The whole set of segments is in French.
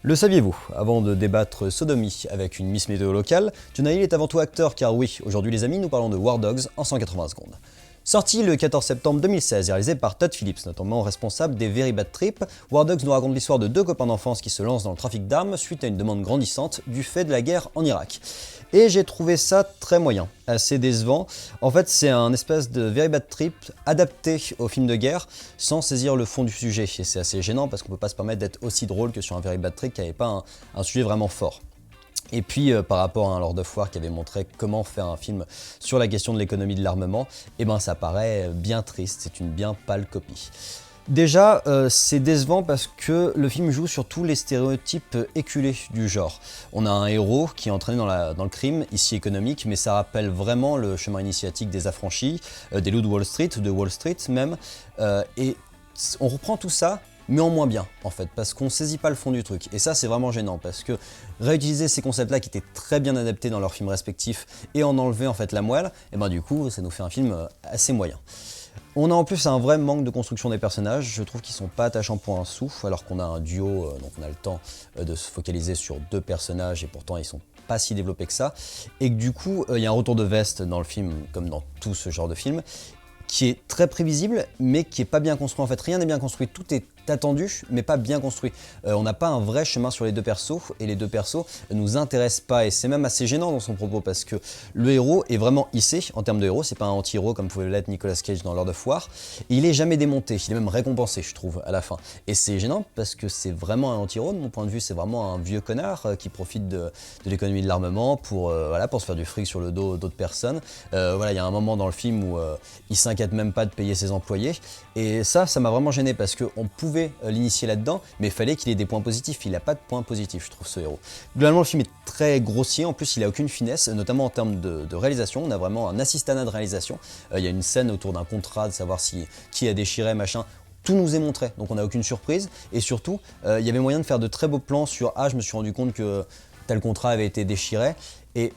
Le saviez-vous? Avant de débattre sodomie avec une Miss Météo locale, Jonah Hill est avant tout acteur car oui, aujourd'hui les amis, nous parlons de War Dogs en 180 secondes. Sorti le 14 septembre 2016 et réalisé par Todd Phillips, notamment responsable des Very Bad Trip, War Dogs nous raconte l'histoire de deux copains d'enfance qui se lancent dans le trafic d'armes suite à une demande grandissante du fait de la guerre en Irak. Et j'ai trouvé ça très moyen, assez décevant. En fait, c'est un espèce de Very Bad Trip adapté au film de guerre sans saisir le fond du sujet. Et c'est assez gênant parce qu'on peut pas se permettre d'être aussi drôle que sur un Very Bad Trip qui n'avait pas un sujet vraiment fort. Et puis par rapport à un Lord of War qui avait montré comment faire un film sur la question de l'économie de l'armement, eh ben ça paraît bien triste, c'est une bien pâle copie. Déjà, c'est décevant parce que le film joue sur tous les stéréotypes éculés du genre. On a un héros qui est entraîné dans le crime, ici économique, mais ça rappelle vraiment le chemin initiatique des affranchis, des loups de Wall Street même, et on reprend tout ça, mais en moins bien en fait, parce qu'on saisit pas le fond du truc. Et ça c'est vraiment gênant, parce que réutiliser ces concepts-là qui étaient très bien adaptés dans leurs films respectifs et en enlever en fait la moelle, et ben du coup ça nous fait un film assez moyen. On a en plus un vrai manque de construction des personnages, je trouve qu'ils sont pas attachants pour un sou, alors qu'on a un duo, donc on a le temps de se focaliser sur deux personnages et pourtant ils sont pas si développés que ça, et que du coup il y a un retour de veste dans le film, comme dans tout ce genre de film, qui est très prévisible, mais qui est pas bien construit en fait. Rien n'est bien construit, tout est attendu, mais pas bien construit. On n'a pas un vrai chemin sur les deux persos, et les deux persos nous intéressent pas, et c'est même assez gênant dans son propos, parce que le héros est vraiment hissé en termes de héros, c'est pas un anti-héros comme pouvait l'être Nicolas Cage dans Lord of War, et il est jamais démonté, il est même récompensé, je trouve, à la fin. Et c'est gênant, parce que c'est vraiment un anti-héros, de mon point de vue, c'est vraiment un vieux connard qui profite de l'économie de l'armement pour se faire du fric sur le dos d'autres personnes. Voilà, il y a un moment dans le film où il s'inquiète même pas de payer ses employés, et ça m'a vraiment gêné, parce qu'on pouvait l'initier là-dedans, mais il fallait qu'il ait des points positifs. Il n'a pas de points positifs, je trouve, ce héros. Globalement, le film est très grossier, en plus il n'a aucune finesse, notamment en termes de réalisation. On a vraiment un assistanat de réalisation. Il y a une scène autour d'un contrat, de savoir qui a déchiré, machin. Tout nous est montré, donc on n'a aucune surprise, et surtout, il y avait moyen de faire de très beaux plans sur « Ah, je me suis rendu compte que tel contrat avait été déchiré », et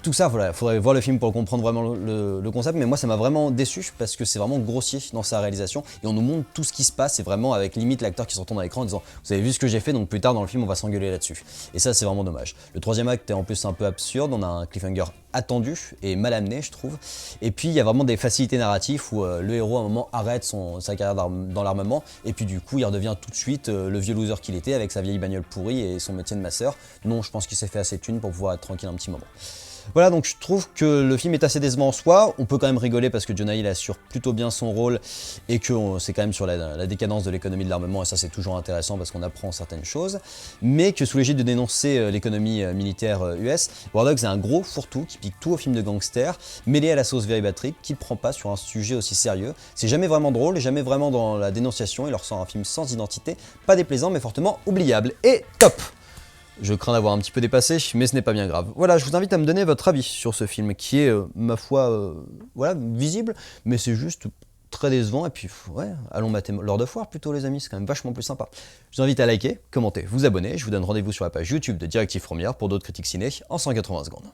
tout ça, voilà, il faudrait voir le film pour comprendre vraiment le concept, mais moi ça m'a vraiment déçu parce que c'est vraiment grossier dans sa réalisation et on nous montre tout ce qui se passe, et vraiment avec limite l'acteur qui se retourne à l'écran en disant « Vous avez vu ce que j'ai fait, donc plus tard dans le film on va s'engueuler là-dessus ». Et ça c'est vraiment dommage. Le troisième acte est en plus un peu absurde, on a un cliffhanger attendu et mal amené je trouve, et puis il y a vraiment des facilités narratives où le héros à un moment arrête sa carrière dans l'armement, et puis du coup il redevient tout de suite le vieux loser qu'il était avec sa vieille bagnole pourrie et son métier de masseur. Non, je pense qu'il s'est fait assez de thunes pour pouvoir être tranquille un petit moment. Voilà, donc je trouve que le film est assez décevant en soi. On peut quand même rigoler parce que Jonah Hill assure plutôt bien son rôle et que c'est quand même sur la décadence de l'économie de l'armement, et ça c'est toujours intéressant parce qu'on apprend certaines choses, mais que sous l'égide de dénoncer l'économie militaire US, War Dogs est un gros fourre-tout qui pique tout au film de gangster, mêlé à la sauce Very Bad Trip, qui ne prend pas sur un sujet aussi sérieux. C'est jamais vraiment drôle, jamais vraiment dans la dénonciation, il leur sort un film sans identité, pas déplaisant mais fortement oubliable, et top! Je crains d'avoir un petit peu dépassé, mais ce n'est pas bien grave. Voilà, je vous invite à me donner votre avis sur ce film, qui est, ma foi, voilà, visible, mais c'est juste très décevant, et puis, ouais, allons mater Lord of War plutôt les amis, c'est quand même vachement plus sympa. Je vous invite à liker, commenter, vous abonner, je vous donne rendez-vous sur la page YouTube de Directive Première pour d'autres critiques ciné en 180 secondes.